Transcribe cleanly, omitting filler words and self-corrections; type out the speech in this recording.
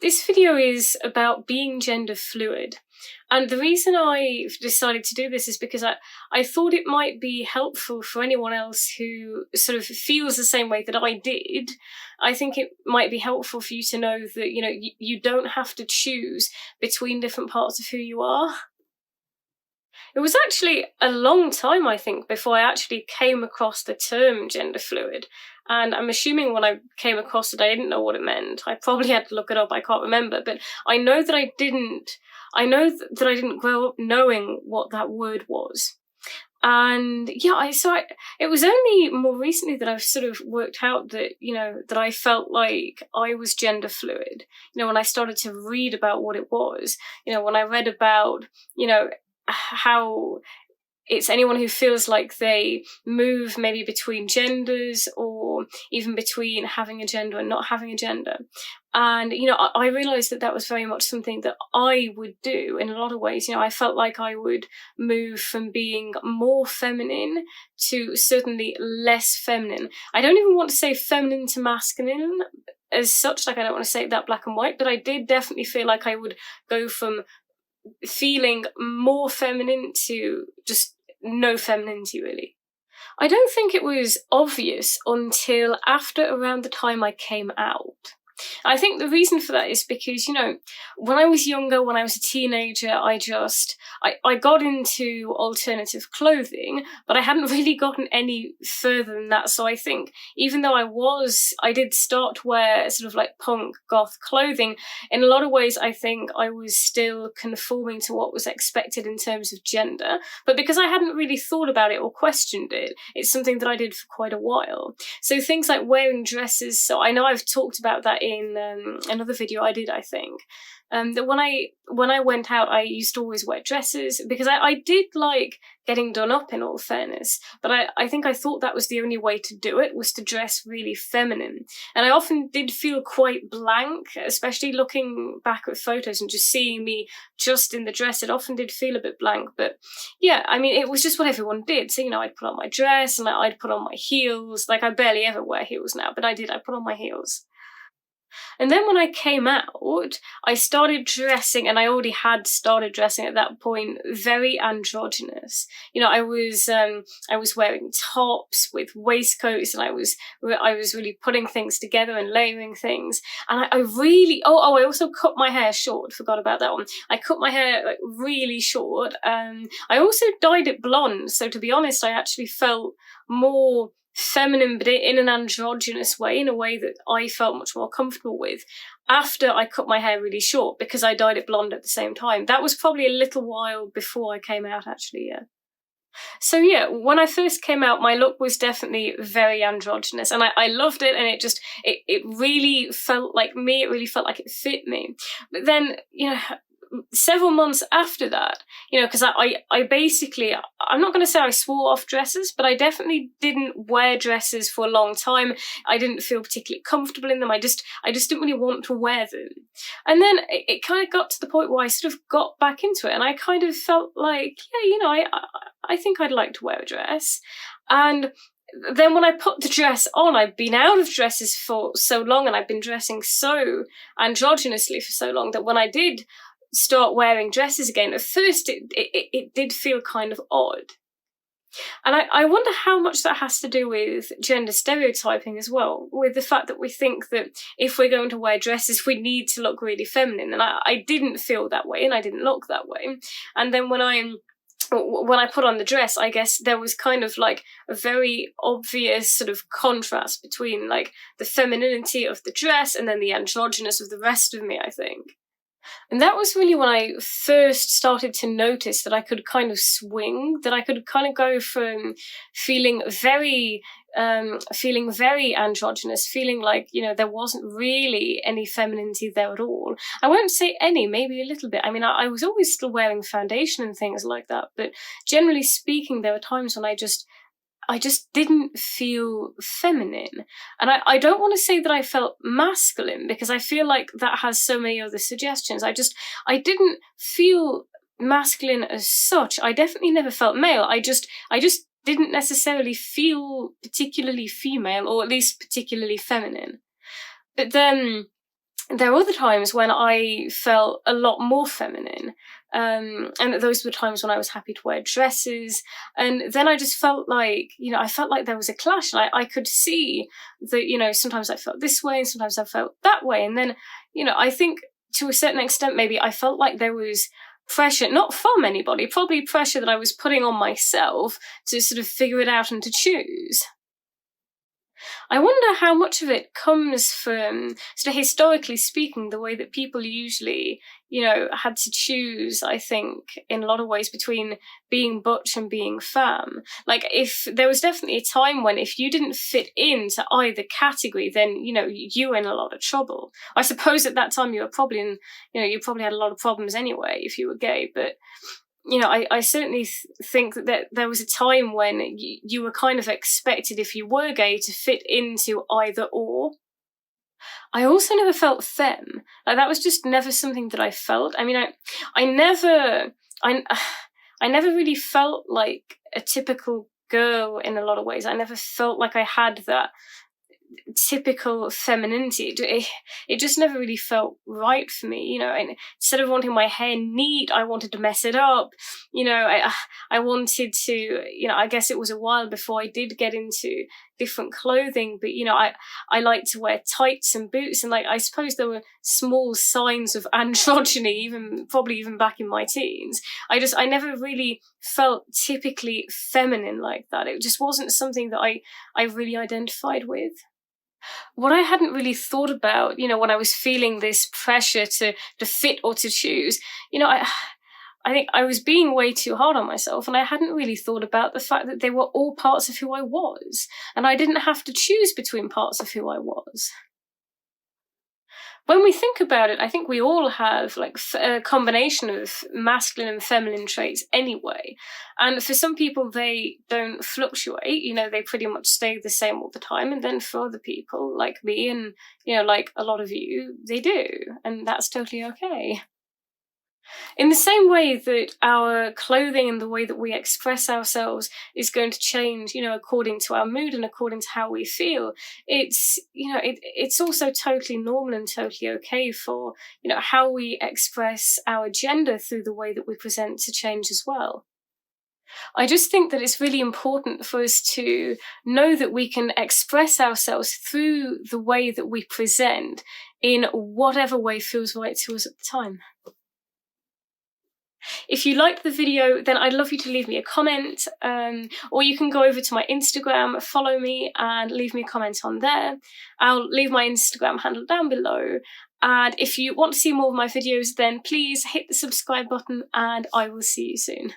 This video is about being gender fluid. And the reason I decided to do this is because I thought it might be helpful for anyone else who sort of feels the same way that I did. I think it might be helpful for you to know that, you don't have to choose between different parts of who you are. It was actually a long time, I think, before I actually came across the term gender fluid. And I'm assuming when I came across it, I didn't know what it meant. I probably had to look it up, I can't remember. But I know that I didn't grow up knowing what that word was. And it was only more recently that I've sort of worked out that, that I felt like I was gender fluid. When I started to read about what it was, when I read about, how it's anyone who feels like they move maybe between genders or even between having a gender and not having a gender. And, I realised that was very much something that I would do in a lot of ways. I felt like I would move from being more feminine to certainly less feminine. I don't even want to say feminine to masculine as such, like I don't want to say that black and white, but I did definitely feel like I would go from feeling more feminine to just no femininity, really. I don't think it was obvious until after around the time I came out. I think the reason for that is because, when I was younger, when I was a teenager, I got into alternative clothing, but I hadn't really gotten any further than that. So I think even though I did start to wear sort of like punk goth clothing, in a lot of ways, I think I was still conforming to what was expected in terms of gender. But because I hadn't really thought about it or questioned it, it's something that I did for quite a while. So things like wearing dresses. So I know I've talked about that in another video I did, I think. That when I went out, I used to always wear dresses because I did like getting done up, in all fairness. But I think I thought that was the only way to do it, was to dress really feminine. And I often did feel quite blank, especially looking back at photos and just seeing me just in the dress. It often did feel a bit blank. But yeah, I mean, it was just what everyone did. So, I'd put on my dress and I'd put on my heels. Like, I barely ever wear heels now, but I put on my heels. And then when I came out, I started dressing, and I already had started dressing at that point, very androgynous. I was wearing tops with waistcoats, and I was really putting things together and layering things. And I I also cut my hair short. Forgot about that one. I cut my hair really short. I also dyed it blonde. So to be honest, I actually felt more feminine, but in an androgynous way, in a way that I felt much more comfortable with after I cut my hair really short, because I dyed it blonde at the same time. That was probably a little while before I came out, actually, yeah. So yeah, when I first came out, my look was definitely very androgynous, and I loved it, and it really felt like me, it really felt like it fit me. But then, several months after that, because I basically, I'm not going to say I swore off dresses, but I definitely didn't wear dresses for a long time. I didn't feel particularly comfortable in them. I just didn't really want to wear them. And then it kind of got to the point where I sort of got back into it, and I kind of felt like, yeah, I think I'd like to wear a dress. And then when I put the dress on, I've been out of dresses for so long, and I've been dressing so androgynously for so long, that when I did start wearing dresses again, at first it did feel kind of odd. And I wonder how much that has to do with gender stereotyping as well, with the fact that we think that if we're going to wear dresses, we need to look really feminine. And I didn't feel that way, and I didn't look that way. And then when I put on the dress, I guess there was kind of like a very obvious sort of contrast between like the femininity of the dress and then the androgynous of the rest of me, I think. And that was really when I first started to notice that I could kind of swing, that I could kind of go from feeling very androgynous, feeling like, there wasn't really any femininity there at all. I won't say any, maybe a little bit. I mean, I was always still wearing foundation and things like that, but generally speaking, there were times when I just didn't feel feminine. And I don't want to say that I felt masculine, because I feel like that has so many other suggestions. I didn't feel masculine as such. I definitely never felt male. I just didn't necessarily feel particularly female, or at least particularly feminine. But then there are other times when I felt a lot more feminine. And those were times when I was happy to wear dresses. And then I just felt like, I felt like there was a clash. And I could see that, sometimes I felt this way and sometimes I felt that way. And then, I think to a certain extent, maybe I felt like there was pressure, not from anybody, probably pressure that I was putting on myself to sort of figure it out and to choose. I wonder how much of it comes from, sort of historically speaking, the way that people usually, had to choose, I think, in a lot of ways between being butch and being femme. Like, if there was definitely a time when if you didn't fit into either category, then, you were in a lot of trouble. I suppose at that time you were probably you probably had a lot of problems anyway if you were gay, but I certainly think that there was a time when you were kind of expected, if you were gay, to fit into either or. I also never felt femme. Like, that was just never something that I felt. I mean, I never really felt like a typical girl in a lot of ways. I never felt like I had that typical femininity. It just never really felt right for me, and instead of wanting my hair neat, I wanted to mess it up. I wanted to, I guess it was a while before I did get into different clothing, but I like to wear tights and boots, and I suppose there were small signs of androgyny, probably even back in my teens. I never really felt typically feminine like that. It just wasn't something that I really identified with. What I hadn't really thought about, when I was feeling this pressure to fit or to choose, I think I was being way too hard on myself, and I hadn't really thought about the fact that they were all parts of who I was, and I didn't have to choose between parts of who I was. When we think about it, I think we all have a combination of masculine and feminine traits anyway. And for some people, they don't fluctuate, they pretty much stay the same all the time. And then for other people, like me and, like a lot of you, they do. And that's totally okay. In the same way that our clothing and the way that we express ourselves is going to change, according to our mood and according to how we feel, it's also totally normal and totally okay for, how we express our gender through the way that we present to change as well. I just think that it's really important for us to know that we can express ourselves through the way that we present in whatever way feels right to us at the time. If you liked the video, then I'd love you to leave me a comment, or you can go over to my Instagram, follow me, and leave me a comment on there. I'll leave my Instagram handle down below. And if you want to see more of my videos, then please hit the subscribe button, and I will see you soon.